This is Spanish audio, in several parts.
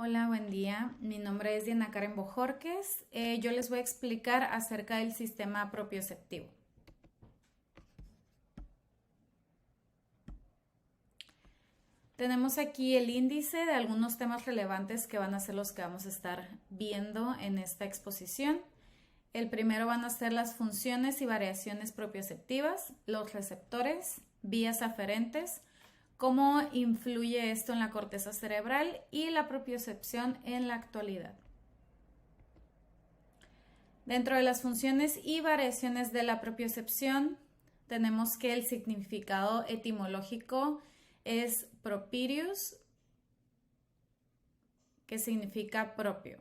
Hola, buen día. Mi nombre es Diana Karen Bojorques. Yo les voy a explicar acerca del sistema propioceptivo. Tenemos aquí el índice de algunos temas relevantes que van a ser los que vamos a estar viendo en esta exposición. El primero van a ser las funciones y variaciones propioceptivas, los receptores, vías aferentes, cómo influye esto en la corteza cerebral y la propiocepción en la actualidad. Dentro de las funciones y variaciones de la propiocepción, tenemos que el significado etimológico es propirius, que significa propio.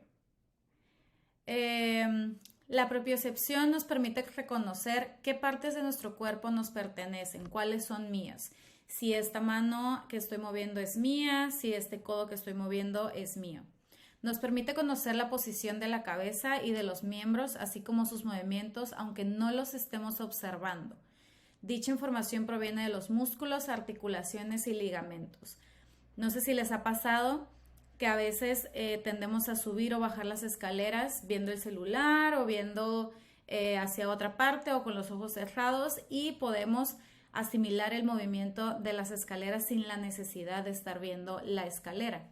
La propiocepción nos permite reconocer qué partes de nuestro cuerpo nos pertenecen, cuáles son mías. Si esta mano que estoy moviendo es mía, si este codo que estoy moviendo es mío. Nos permite conocer la posición de la cabeza y de los miembros, así como sus movimientos, aunque no los estemos observando. Dicha información proviene de los músculos, articulaciones y ligamentos. No sé si les ha pasado que a veces tendemos a subir o bajar las escaleras viendo el celular o viendo hacia otra parte o con los ojos cerrados y podemos asimilar el movimiento de las escaleras sin la necesidad de estar viendo la escalera.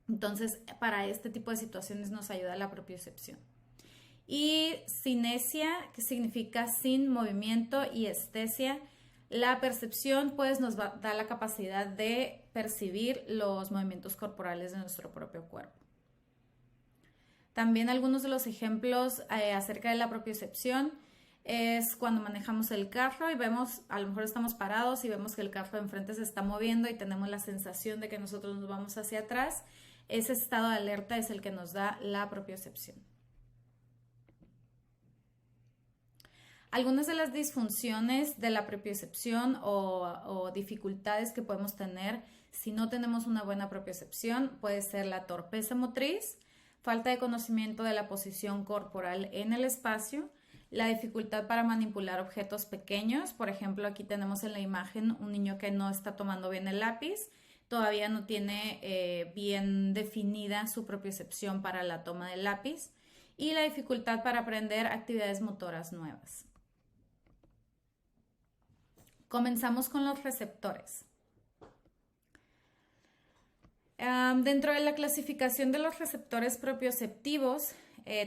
Entonces, para este tipo de situaciones nos ayuda la propiocepción. Y cinesia, que significa sin movimiento, y estesia, la percepción pues nos da la capacidad de percibir los movimientos corporales de nuestro propio cuerpo. También algunos de los ejemplos acerca de la propiocepción es cuando manejamos el carro y vemos, a lo mejor estamos parados y vemos que el carro de enfrente se está moviendo y tenemos la sensación de que nosotros nos vamos hacia atrás. Ese estado de alerta es el que nos da la propiocepción. Algunas de las disfunciones de la propiocepción o dificultades que podemos tener si no tenemos una buena propiocepción puede ser la torpeza motriz, falta de conocimiento de la posición corporal en el espacio, la dificultad para manipular objetos pequeños. Por ejemplo, aquí tenemos en la imagen un niño que no está tomando bien el lápiz, todavía no tiene bien definida su propiocepción para la toma del lápiz, y la dificultad para aprender actividades motoras nuevas. Comenzamos con los receptores. Dentro de la clasificación de los receptores propioceptivos,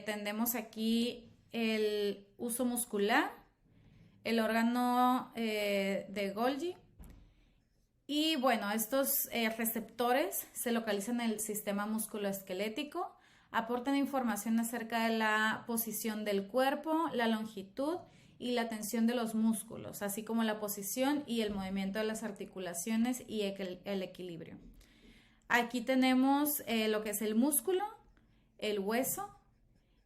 tenemos aquí el uso muscular, el órgano de Golgi. Y bueno, estos receptores se localizan en el sistema musculoesquelético, aportan información acerca de la posición del cuerpo, la longitud y la tensión de los músculos, así como la posición y el movimiento de las articulaciones y el equilibrio. Aquí tenemos lo que es el músculo, el hueso,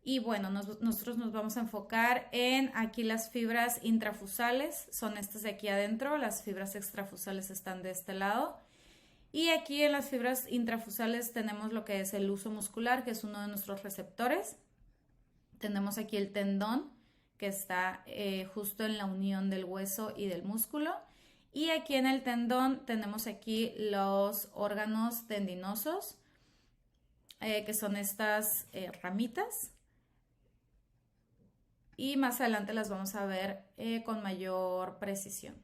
y bueno, nosotros nos vamos a enfocar en aquí las fibras intrafusales, son estas de aquí adentro, las fibras extrafusales están de este lado. Y aquí en las fibras intrafusales tenemos lo que es el huso muscular, que es uno de nuestros receptores. Tenemos aquí el tendón, que está justo en la unión del hueso y del músculo. Y aquí en el tendón tenemos aquí los órganos tendinosos, que son estas ramitas. Y más adelante las vamos a ver con mayor precisión.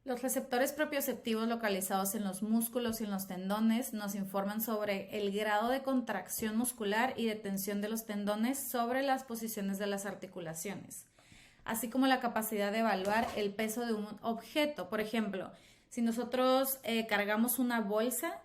Los receptores propioceptivos localizados en los músculos y en los tendones nos informan sobre el grado de contracción muscular y de tensión de los tendones sobre las posiciones de las articulaciones, así como la capacidad de evaluar el peso de un objeto. Por ejemplo, si nosotros cargamos una bolsa,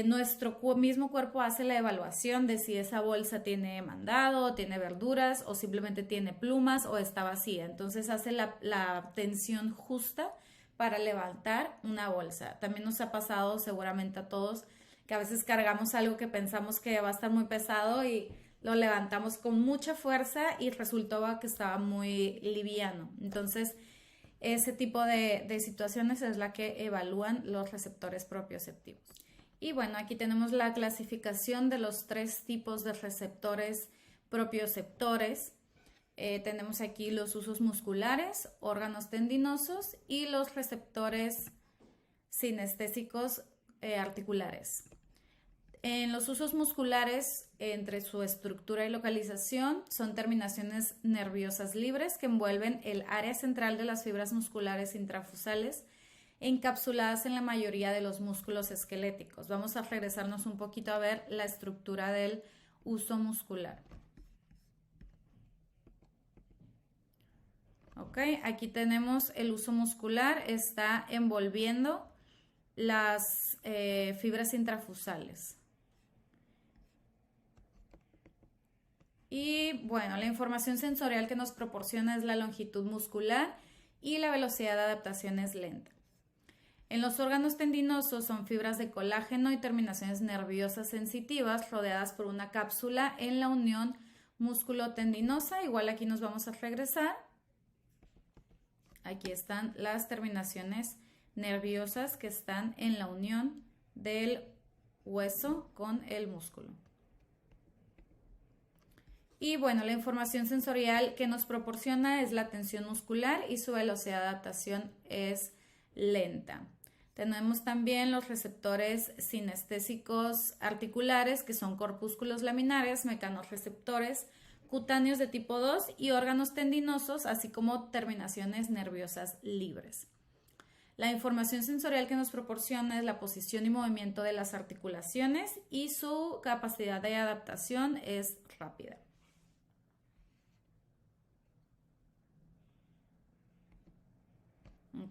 nuestro mismo cuerpo hace la evaluación de si esa bolsa tiene mandado, tiene verduras o simplemente tiene plumas o está vacía. Entonces hace la tensión justa para levantar una bolsa. También nos ha pasado seguramente a todos que a veces cargamos algo que pensamos que va a estar muy pesado y lo levantamos con mucha fuerza y resultó que estaba muy liviano. Entonces, ese tipo de situaciones es la que evalúan los receptores propioceptivos. Y bueno, aquí tenemos la clasificación de los 3 tipos de receptores propioceptores. Tenemos aquí los usos musculares, órganos tendinosos y los receptores sinestésicos articulares. En los usos musculares, entre su estructura y localización, son terminaciones nerviosas libres que envuelven el área central de las fibras musculares intrafusales, encapsuladas en la mayoría de los músculos esqueléticos. Vamos a regresarnos un poquito a ver la estructura del uso muscular. Ok, aquí tenemos el uso muscular, está envolviendo las fibras intrafusales. Y bueno, la información sensorial que nos proporciona es la longitud muscular y la velocidad de adaptación es lenta. En los órganos tendinosos son fibras de colágeno y terminaciones nerviosas sensitivas rodeadas por una cápsula en la unión músculo-tendinosa. Igual aquí nos vamos a regresar. Aquí están las terminaciones nerviosas que están en la unión del hueso con el músculo. Y bueno, la información sensorial que nos proporciona es la tensión muscular y su velocidad de adaptación es lenta. Tenemos también los receptores sinestésicos articulares, que son corpúsculos laminares, mecanorreceptores cutáneos de tipo 2 y órganos tendinosos, así como terminaciones nerviosas libres. La información sensorial que nos proporciona es la posición y movimiento de las articulaciones y su capacidad de adaptación es rápida.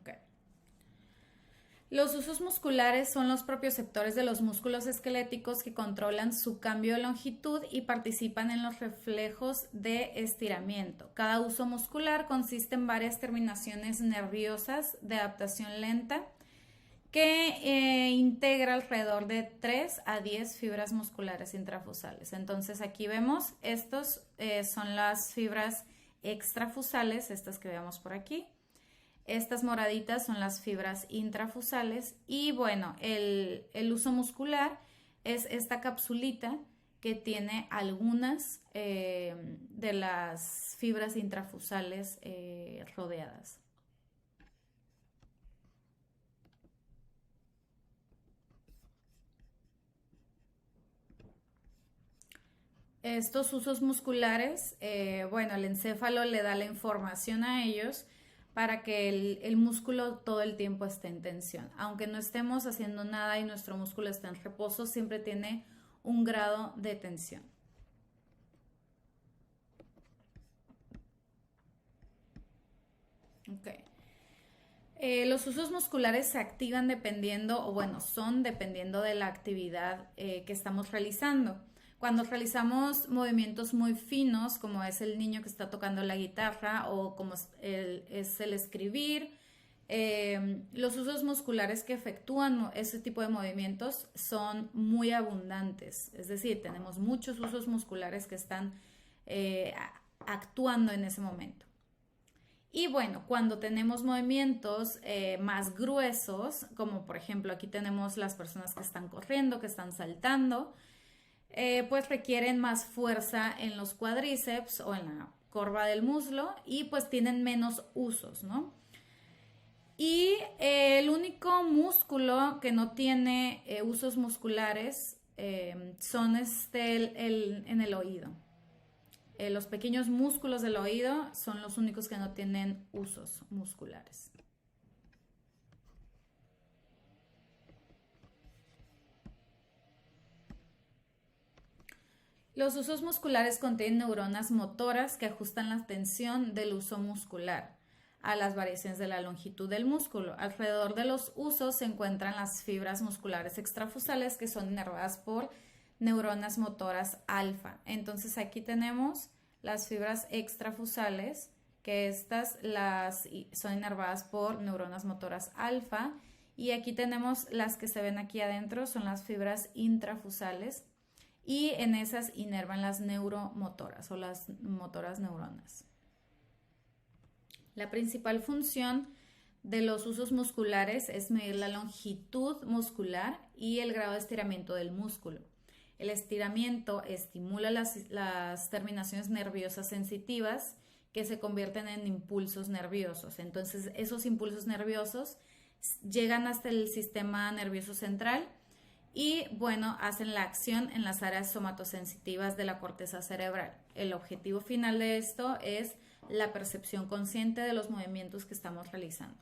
Okay. Los usos musculares son los propioceptores de los músculos esqueléticos que controlan su cambio de longitud y participan en los reflejos de estiramiento. Cada uso muscular consiste en varias terminaciones nerviosas de adaptación lenta que integra alrededor de 3 a 10 fibras musculares intrafusales. Entonces aquí vemos, estos son las fibras extrafusales, estas que vemos por aquí. Estas moraditas son las fibras intrafusales y bueno, el uso muscular es esta capsulita que tiene algunas de las fibras intrafusales rodeadas. Estos usos musculares, bueno, el encéfalo le da la información a ellos para que el músculo todo el tiempo esté en tensión. Aunque no estemos haciendo nada y nuestro músculo esté en reposo, siempre tiene un grado de tensión. Okay. Los usos musculares se activan dependiendo, o bueno, son dependiendo de la actividad que estamos realizando. Cuando realizamos movimientos muy finos, como es el niño que está tocando la guitarra o como es el escribir, los usos musculares que efectúan ese tipo de movimientos son muy abundantes. Es decir, tenemos muchos usos musculares que están actuando en ese momento. Y bueno, cuando tenemos movimientos más gruesos, como por ejemplo aquí tenemos las personas que están corriendo, que están saltando, pues requieren más fuerza en los cuádriceps o en la corva del muslo y pues tienen menos usos, ¿no? Y el único músculo que no tiene usos musculares son en el oído. Los pequeños músculos del oído son los únicos que no tienen usos musculares. Los usos musculares contienen neuronas motoras que ajustan la tensión del uso muscular a las variaciones de la longitud del músculo. Alrededor de los usos se encuentran las fibras musculares extrafusales que son inervadas por neuronas motoras alfa. Entonces aquí tenemos las fibras extrafusales, que estas son inervadas por neuronas motoras alfa, y aquí tenemos las que se ven aquí adentro, son las fibras intrafusales, y en esas inervan las neuromotoras o las motoras neuronas. La principal función de los usos musculares es medir la longitud muscular y el grado de estiramiento del músculo. El estiramiento estimula las terminaciones nerviosas sensitivas que se convierten en impulsos nerviosos. Entonces, esos impulsos nerviosos llegan hasta el sistema nervioso central y bueno, hacen la acción en las áreas somatosensitivas de la corteza cerebral. El objetivo final de esto es la percepción consciente de los movimientos que estamos realizando.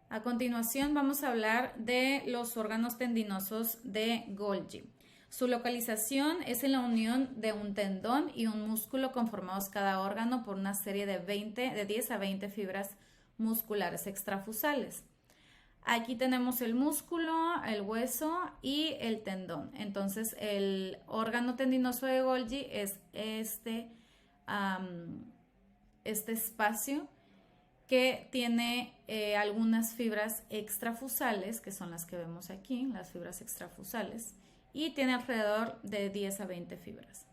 A continuación vamos a hablar de los órganos tendinosos de Golgi. Su localización es en la unión de un tendón y un músculo conformados cada órgano por una serie de 10 a 20 fibras musculares extrafusales. Aquí tenemos el músculo, el hueso y el tendón. Entonces el órgano tendinoso de Golgi es este espacio que tiene algunas fibras extrafusales, que son las que vemos aquí, las fibras extrafusales, y tiene alrededor de 10 a 20 fibras.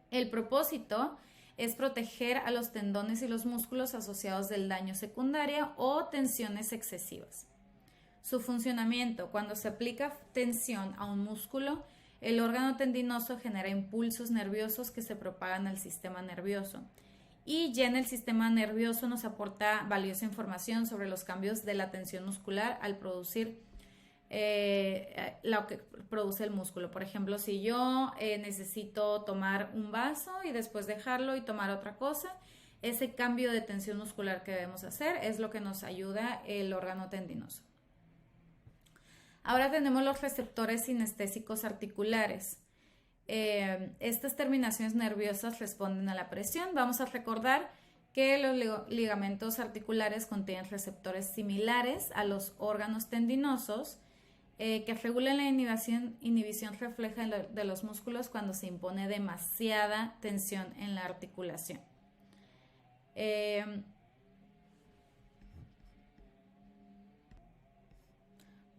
El propósito es proteger a los tendones y los músculos asociados del daño secundario o tensiones excesivas. Su funcionamiento: cuando se aplica tensión a un músculo, el órgano tendinoso genera impulsos nerviosos que se propagan al sistema nervioso. Y ya en el sistema nervioso nos aporta valiosa información sobre los cambios de la tensión muscular al producir lo que produce el músculo. Por ejemplo, si yo necesito tomar un vaso y después dejarlo y tomar otra cosa, ese cambio de tensión muscular que debemos hacer es lo que nos ayuda el órgano tendinoso. Ahora tenemos los receptores sinestésicos articulares. Estas terminaciones nerviosas responden a la presión. Vamos a recordar que los ligamentos articulares contienen receptores similares a los órganos tendinosos que regulan la inhibición refleja de los músculos cuando se impone demasiada tensión en la articulación.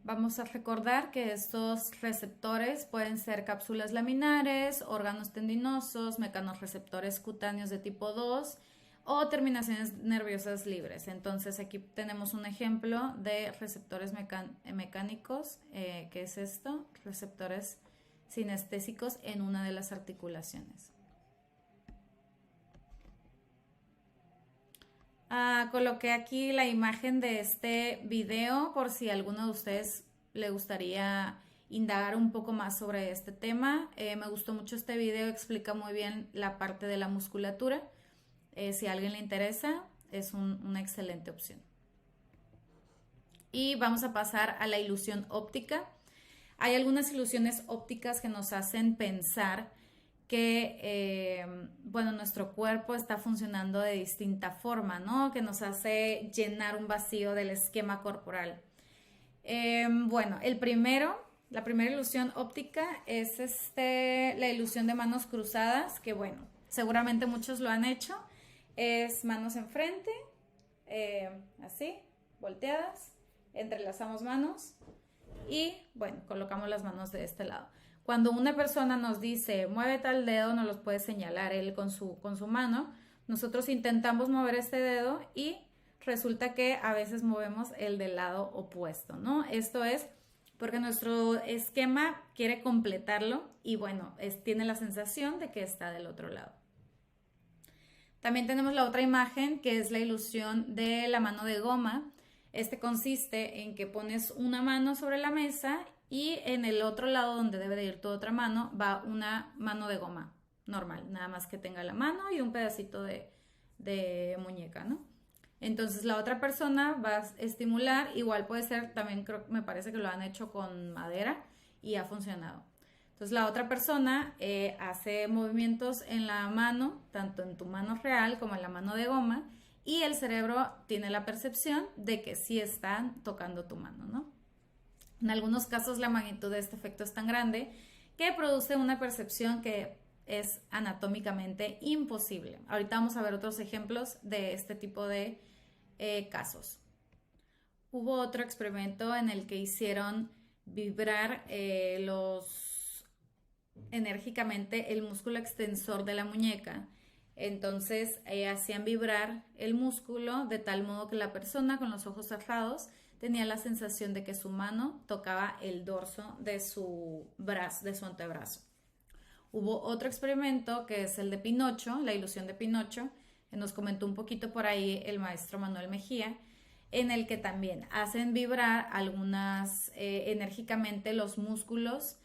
Vamos a recordar que estos receptores pueden ser cápsulas laminares, órganos tendinosos, mecanorreceptores cutáneos de tipo 2 o terminaciones nerviosas libres. Entonces aquí tenemos un ejemplo de receptores mecánicos, que es esto, receptores sinestésicos en una de las articulaciones. Coloqué aquí la imagen de este video por si a alguno de ustedes le gustaría indagar un poco más sobre este tema. Me gustó mucho este video, explica muy bien la parte de la musculatura. Si a alguien le interesa, es una excelente opción. Y vamos a pasar a la ilusión óptica. Hay algunas ilusiones ópticas que nos hacen pensar que nuestro cuerpo está funcionando de distinta forma, ¿no? Que nos hace llenar un vacío del esquema corporal. La primera ilusión óptica es la ilusión de manos cruzadas, que seguramente muchos lo han hecho. Es manos enfrente, así, volteadas, entrelazamos manos y colocamos las manos de este lado. Cuando una persona nos dice, mueve tal dedo, nos los puede señalar él con su mano. Nosotros intentamos mover este dedo y resulta que a veces movemos el del lado opuesto, ¿no? Esto es porque nuestro esquema quiere completarlo y tiene la sensación de que está del otro lado. También tenemos la otra imagen, que es la ilusión de la mano de goma. Este consiste en que pones una mano sobre la mesa y en el otro lado, donde debe de ir tu otra mano, va una mano de goma normal, nada más que tenga la mano y un pedacito de muñeca, ¿no? Entonces la otra persona va a estimular, igual puede ser, también me parece que lo han hecho con madera y ha funcionado. Entonces la otra persona hace movimientos en la mano, tanto en tu mano real como en la mano de goma, y el cerebro tiene la percepción de que sí están tocando tu mano, ¿no? En algunos casos la magnitud de este efecto es tan grande que produce una percepción que es anatómicamente imposible. Ahorita vamos a ver otros ejemplos de este tipo de casos. Hubo otro experimento en el que hicieron vibrar enérgicamente el músculo extensor de la muñeca. Entonces hacían vibrar el músculo de tal modo que la persona con los ojos cerrados tenía la sensación de que su mano tocaba el dorso de su antebrazo. Hubo otro experimento que es el de Pinocho, la ilusión de Pinocho, que nos comentó un poquito por ahí el maestro Manuel Mejía, en el que también hacen vibrar algunas enérgicamente los músculos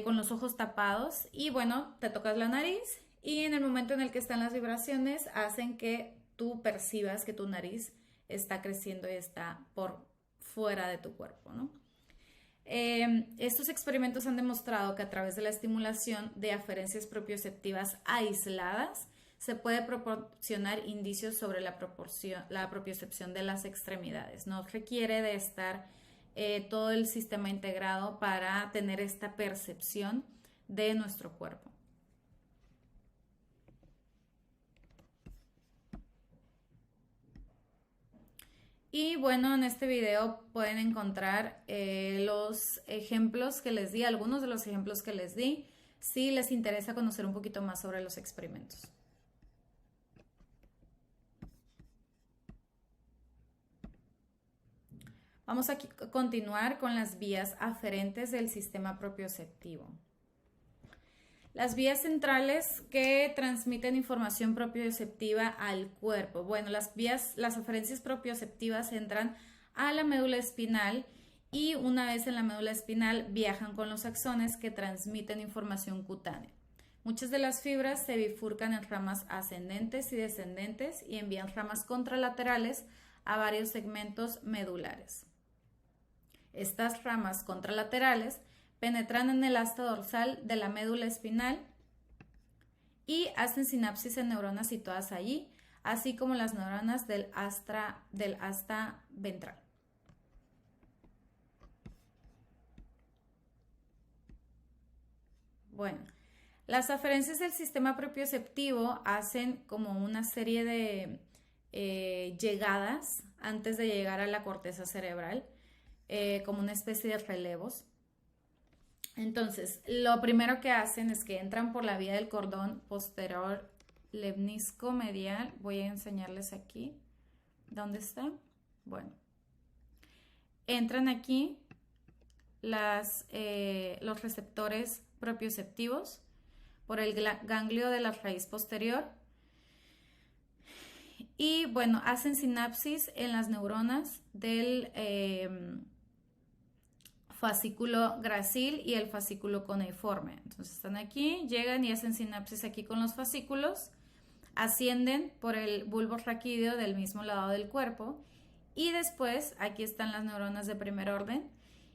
con los ojos tapados y bueno, te tocas la nariz y en el momento en el que están las vibraciones hacen que tú percibas que tu nariz está creciendo y está por fuera de tu cuerpo, ¿no? Estos experimentos han demostrado que a través de la estimulación de aferencias propioceptivas aisladas se puede proporcionar indicios sobre la propiocepción de las extremidades. No requiere de estar todo el sistema integrado para tener esta percepción de nuestro cuerpo. Y bueno, en este video pueden encontrar los ejemplos que les di, algunos de los ejemplos que les di, si les interesa conocer un poquito más sobre los experimentos. Vamos a continuar con las vías aferentes del sistema propioceptivo. Las vías centrales que transmiten información propioceptiva al cuerpo. Bueno, las aferencias propioceptivas entran a la médula espinal y una vez en la médula espinal viajan con los axones que transmiten información cutánea. Muchas de las fibras se bifurcan en ramas ascendentes y descendentes y envían ramas contralaterales a varios segmentos medulares. Estas ramas contralaterales penetran en el asta dorsal de la médula espinal y hacen sinapsis en neuronas situadas allí, así como las neuronas del asta ventral. Bueno, las aferencias del sistema propioceptivo hacen como una serie de llegadas antes de llegar a la corteza cerebral, como una especie de relevos. Entonces, lo primero que hacen es que entran por la vía del cordón posterior lemnisco medial. Voy a enseñarles aquí. ¿Dónde está? Bueno. Entran aquí los receptores propioceptivos por el ganglio de la raíz posterior. Y bueno, hacen sinapsis en las neuronas del fascículo gracil y el fascículo cuneiforme. Entonces están aquí, llegan y hacen sinapsis aquí con los fascículos, ascienden por el bulbo raquídeo del mismo lado del cuerpo y después, aquí están las neuronas de primer orden,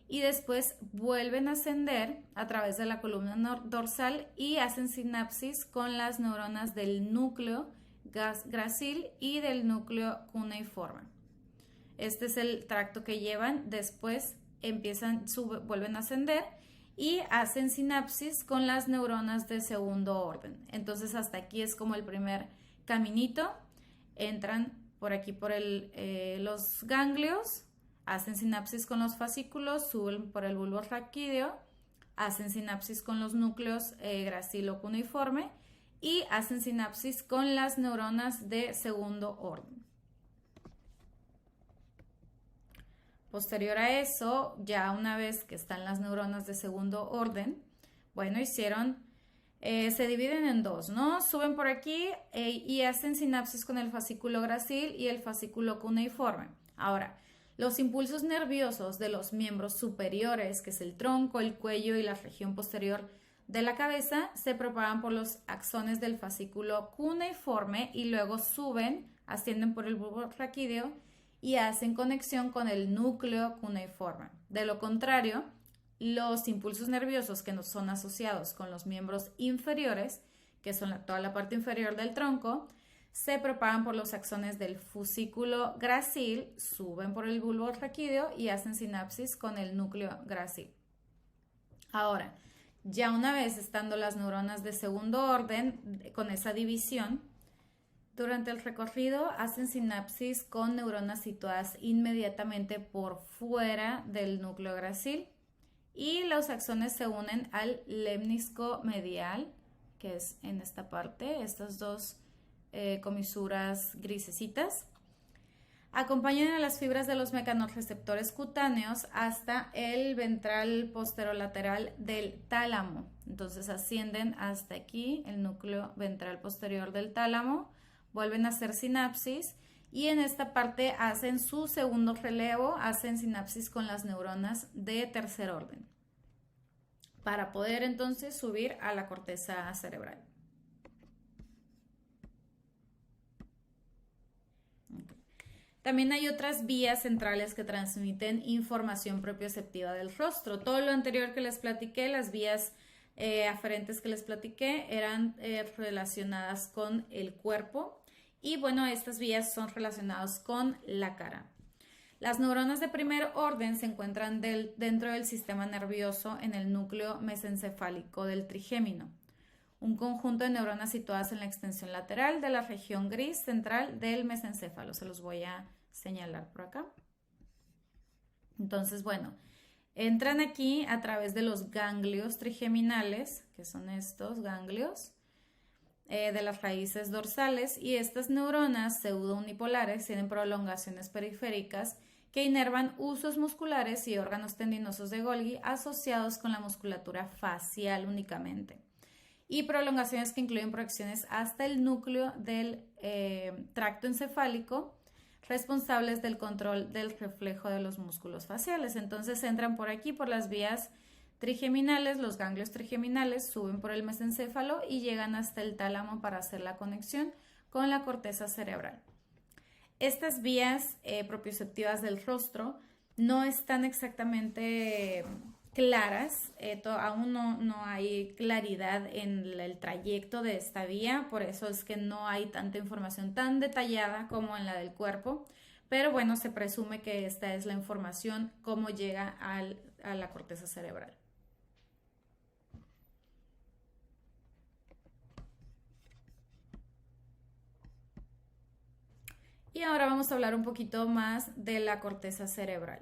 y después vuelven a ascender a través de la columna dorsal y hacen sinapsis con las neuronas del núcleo gracil y del núcleo cuneiforme. Este es el tracto que llevan. Después vuelven a ascender y hacen sinapsis con las neuronas de segundo orden. Entonces hasta aquí es como el primer caminito. Entran por aquí por los ganglios, hacen sinapsis con los fascículos, suben por el bulbo raquídeo, hacen sinapsis con los núcleos gracilo-cuneiforme y hacen sinapsis con las neuronas de segundo orden. Posterior a eso, ya una vez que están las neuronas de segundo orden, bueno, se dividen en dos, ¿no? Suben por aquí y hacen sinapsis con el fascículo gracil y el fascículo cuneiforme. Ahora, los impulsos nerviosos de los miembros superiores, que es el tronco, el cuello y la región posterior de la cabeza, se propagan por los axones del fascículo cuneiforme y luego ascienden por el bulbo raquídeo y hacen conexión con el núcleo cuneiforme. De lo contrario, los impulsos nerviosos que no son asociados con los miembros inferiores, que son toda la parte inferior del tronco, se propagan por los axones del fascículo gracil, suben por el bulbo raquídeo y hacen sinapsis con el núcleo gracil. Ahora, ya una vez estando las neuronas de segundo orden, con esa división, durante el recorrido hacen sinapsis con neuronas situadas inmediatamente por fuera del núcleo gracil y los axones se unen al lemnisco medial, que es en esta parte, estas dos comisuras grisecitas. Acompañan a las fibras de los mecanorreceptores cutáneos hasta el ventral posterolateral del tálamo. Entonces ascienden hasta aquí, el núcleo ventral posterior del tálamo, vuelven a hacer sinapsis y en esta parte hacen su segundo relevo, hacen sinapsis con las neuronas de tercer orden para poder entonces subir a la corteza cerebral. También hay otras vías centrales que transmiten información propioceptiva del rostro. Todo lo anterior que les platiqué, las vías aferentes que les platiqué, eran relacionadas con el cuerpo y bueno, estas vías son relacionadas con la cara. Las neuronas de primer orden se encuentran dentro del sistema nervioso en el núcleo mesencefálico del trigémino, un conjunto de neuronas situadas en la extensión lateral de la región gris central del mesencéfalo. Se los voy a señalar por acá. Entonces, bueno, entran aquí a través de los ganglios trigeminales, que son estos ganglios, de las raíces dorsales, y estas neuronas pseudounipolares tienen prolongaciones periféricas que inervan usos musculares y órganos tendinosos de Golgi asociados con la musculatura facial únicamente, y prolongaciones que incluyen proyecciones hasta el núcleo del tracto encefálico, responsables del control del reflejo de los músculos faciales. Entonces entran por aquí, por las vías trigeminales, los ganglios trigeminales suben por el mesencéfalo y llegan hasta el tálamo para hacer la conexión con la corteza cerebral. Estas vías propioceptivas del rostro no están exactamente claras, aún no hay claridad en el trayecto de esta vía, por eso es que no hay tanta información tan detallada como en la del cuerpo, pero bueno, se presume que esta es la información, cómo llega a la corteza cerebral. Y ahora vamos a hablar un poquito más de la corteza cerebral.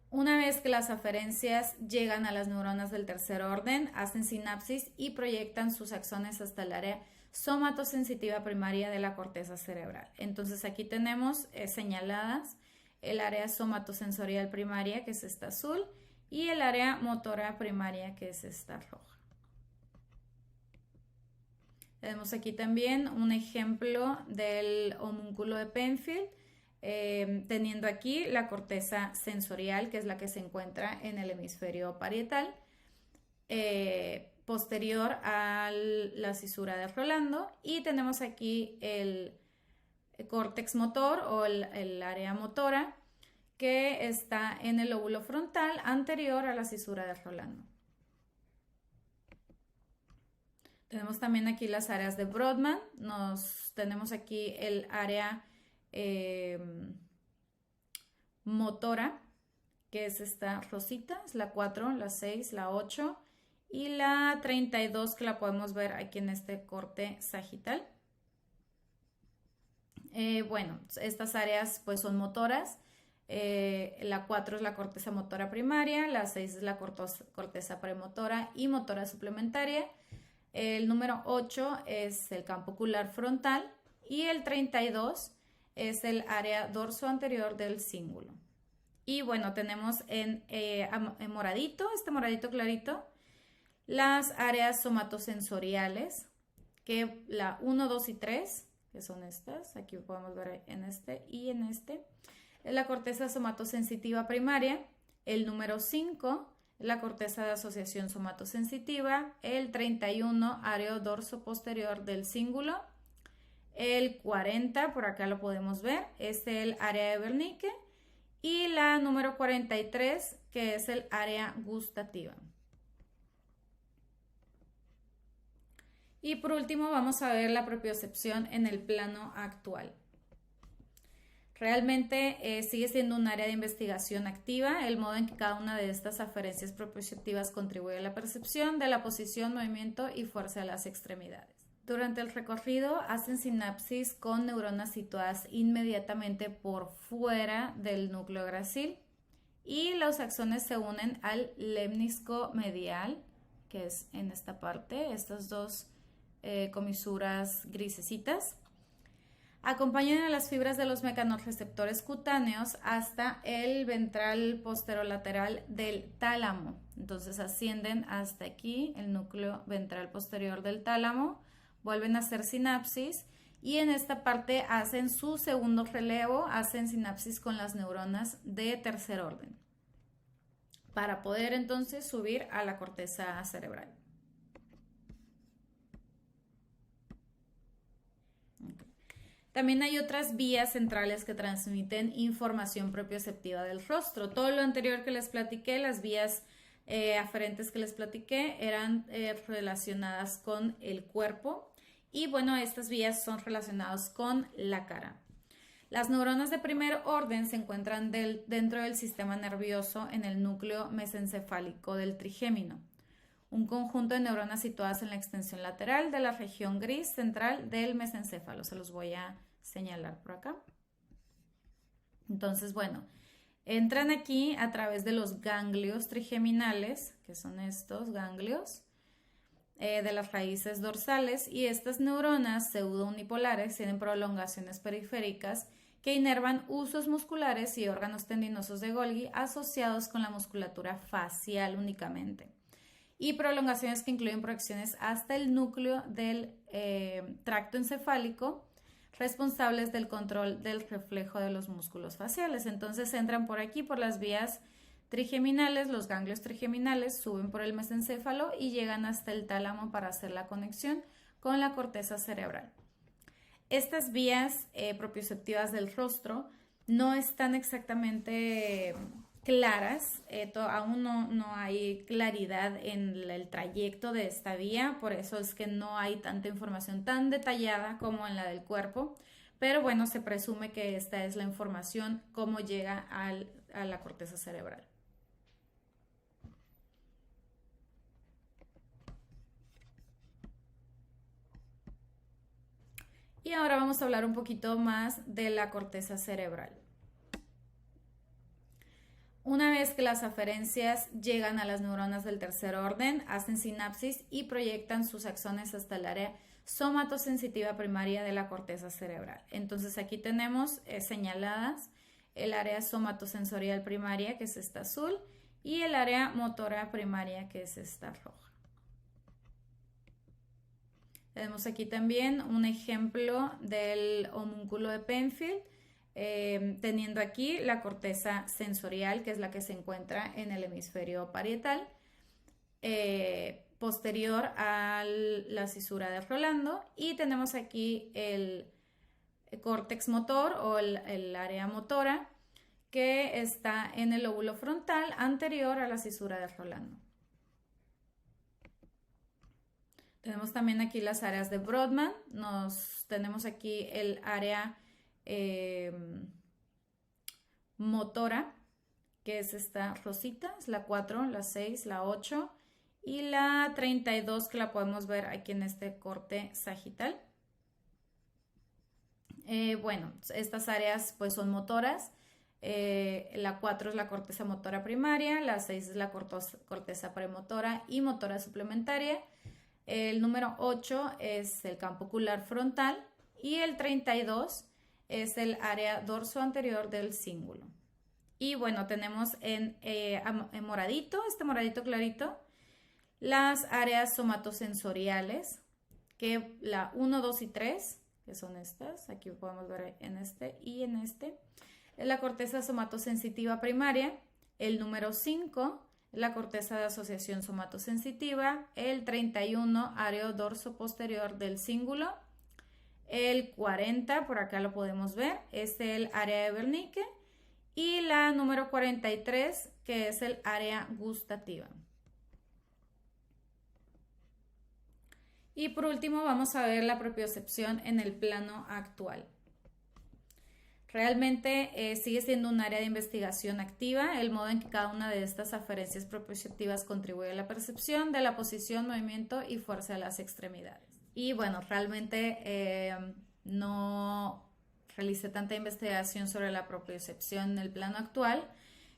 Una vez que las aferencias llegan a las neuronas del tercer orden, hacen sinapsis y proyectan sus axones hasta el área somatosensitiva primaria de la corteza cerebral. Entonces aquí tenemos señaladas el área somatosensorial primaria, que es esta azul, y el área motora primaria, que es esta roja. Tenemos aquí también un ejemplo del homúnculo de Penfield, teniendo aquí la corteza sensorial, que es la que se encuentra en el hemisferio parietal, posterior a la cisura de Rolando, y tenemos aquí el córtex motor o el área motora, que está en el lóbulo frontal anterior a la cisura de Rolando. Tenemos también aquí las áreas de Brodmann. Tenemos aquí el área motora, que es esta rosita, es la 4, la 6, la 8 y la 32, que la podemos ver aquí en este corte sagital. Bueno, estas áreas pues son motoras. La 4 es la corteza motora primaria, la 6 es la corteza premotora y motora suplementaria. El número 8 es el campo ocular frontal y el 32 es el área dorso anterior del cíngulo. Y bueno, tenemos en moradito, este moradito clarito, las áreas somatosensoriales, que la 1, 2 y 3, que son estas, aquí podemos ver en este y en este, es la corteza somatosensitiva primaria. El número 5, la corteza de asociación somatosensitiva. El 31, área dorso posterior del cíngulo. El 40, por acá lo podemos ver, es el área de Wernicke. Y la número 43, que es el área gustativa. Y por último vamos a ver la propiocepción en el plano actual. Realmente sigue siendo un área de investigación activa, el modo en que cada una de estas aferencias propioceptivas contribuye a la percepción de la posición, movimiento y fuerza de las extremidades. Durante el recorrido hacen sinapsis con neuronas situadas inmediatamente por fuera del núcleo gracil y los axones se unen al lemnisco medial, que es en esta parte, estas dos comisuras grisecitas. Acompañan a las fibras de los mecanorreceptores cutáneos hasta el ventral posterolateral del tálamo. Entonces ascienden hasta aquí, el núcleo ventral posterior del tálamo, vuelven a hacer sinapsis y en esta parte hacen su segundo relevo, hacen sinapsis con las neuronas de tercer orden para poder entonces subir a la corteza cerebral. También hay otras vías centrales que transmiten información propioceptiva del rostro. Todo lo anterior que les platiqué, las vías aferentes que les platiqué, eran relacionadas con el cuerpo y bueno, estas vías son relacionadas con la cara. Las neuronas de primer orden se encuentran dentro del sistema nervioso en el núcleo mesencefálico del trigémino, un conjunto de neuronas situadas en la extensión lateral de la región gris central del mesencéfalo. Se los voy a señalar por acá. Entonces, bueno, entran aquí a través de los ganglios trigeminales, que son estos ganglios, de las raíces dorsales, y estas neuronas pseudounipolares tienen prolongaciones periféricas que inervan usos musculares y órganos tendinosos de Golgi asociados con la musculatura facial únicamente, y prolongaciones que incluyen proyecciones hasta el núcleo del tracto encefálico, responsables del control del reflejo de los músculos faciales. Entonces entran por aquí, por las vías trigeminales, los ganglios trigeminales suben por el mesencéfalo y llegan hasta el tálamo para hacer la conexión con la corteza cerebral. Estas vías propioceptivas del rostro no están exactamente claras, aún no hay claridad en el trayecto de esta vía, por eso es que no hay tanta información tan detallada como en la del cuerpo, pero bueno, se presume que esta es la información, cómo llega a la corteza cerebral. Y ahora vamos a hablar un poquito más de la corteza cerebral. Una vez que las aferencias llegan a las neuronas del tercer orden, hacen sinapsis y proyectan sus axones hasta el área somatosensitiva primaria de la corteza cerebral. Entonces aquí tenemos señaladas el área somatosensorial primaria, que es esta azul, y el área motora primaria, que es esta roja. Tenemos aquí también un ejemplo del homúnculo de Penfield, teniendo aquí la corteza sensorial, que es la que se encuentra en el hemisferio parietal, posterior a la cisura de Rolando, y tenemos aquí el córtex motor o el área motora, que está en el lóbulo frontal anterior a la cisura de Rolando. Tenemos también aquí las áreas de Brodmann, tenemos aquí el área motora, que es esta rosita, es la 4, la 6, la 8 y la 32, que la podemos ver aquí en este corte sagital. Bueno, estas áreas pues son motoras. La 4 es la corteza motora primaria, la 6 es la corteza premotora y motora suplementaria. El número 8 es el campo ocular frontal y el 32 es el área dorso anterior del cíngulo. Y bueno, tenemos en moradito, este moradito clarito, las áreas somatosensoriales, que la 1, 2 y 3, que son estas, aquí podemos ver en este y en este, es la corteza somatosensitiva primaria. El número 5 es la corteza de asociación somatosensitiva. El 31, área dorso posterior del cíngulo. El 40, por acá lo podemos ver, es el área de Wernicke. Y la número 43, que es el área gustativa. Y por último vamos a ver la propiocepción en el plano actual. Realmente sigue siendo un área de investigación activa, el modo en que cada una de estas aferencias propioceptivas contribuye a la percepción de la posición, movimiento y fuerza de las extremidades. Y bueno, realmente no realicé tanta investigación sobre la propiocepción en el plano actual.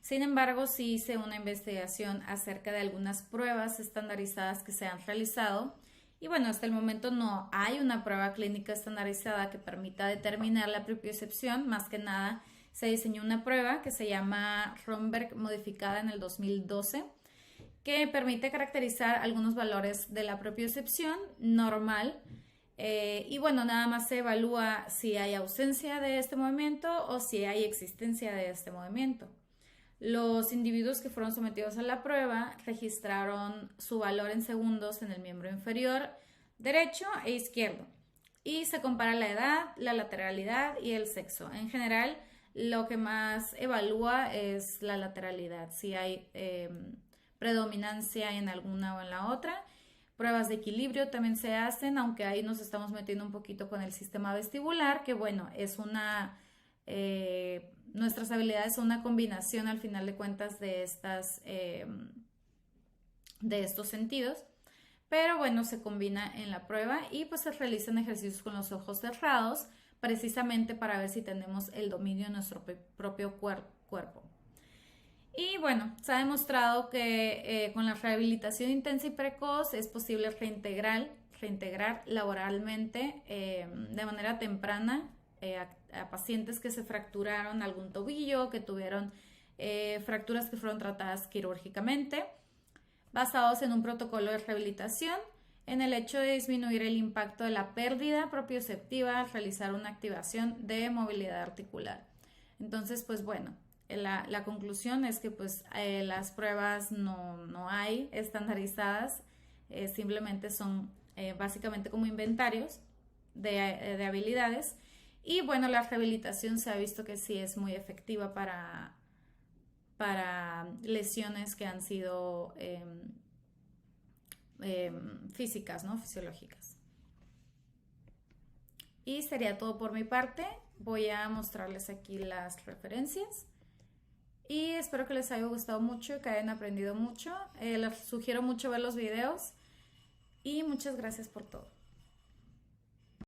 Sin embargo, sí hice una investigación acerca de algunas pruebas estandarizadas que se han realizado. Y bueno, hasta el momento no hay una prueba clínica estandarizada que permita determinar la propiocepción. Más que nada, se diseñó una prueba que se llama Romberg modificada en el 2012, que permite caracterizar algunos valores de la propiocepción normal Y bueno, nada más se evalúa si hay ausencia de este movimiento o si hay existencia de este movimiento. Los individuos que fueron sometidos a la prueba registraron su valor en segundos en el miembro inferior derecho e izquierdo y se compara la edad, la lateralidad y el sexo. En general, lo que más evalúa es la lateralidad, si hay predominancia en alguna o en la otra. Pruebas de equilibrio también se hacen, aunque ahí nos estamos metiendo un poquito con el sistema vestibular, que bueno, es una... nuestras habilidades son una combinación al final de cuentas de estos sentidos, pero bueno, se combina en la prueba y pues se realizan ejercicios con los ojos cerrados precisamente para ver si tenemos el dominio de nuestro propio cuerpo. Y bueno, se ha demostrado que con la rehabilitación intensa y precoz es posible reintegrar laboralmente de manera temprana a pacientes que se fracturaron algún tobillo, que tuvieron fracturas que fueron tratadas quirúrgicamente, basados en un protocolo de rehabilitación, en el hecho de disminuir el impacto de la pérdida propioceptiva al realizar una activación de movilidad articular. Entonces, pues bueno, la conclusión es que pues las pruebas no hay estandarizadas, simplemente son básicamente como inventarios de habilidades. Y bueno, la rehabilitación se ha visto que sí es muy efectiva para lesiones que han sido físicas, ¿no? Fisiológicas. Y sería todo por mi parte. Voy a mostrarles aquí las referencias. Y espero que les haya gustado mucho y que hayan aprendido mucho. Les sugiero mucho ver los videos. Y muchas gracias por todo.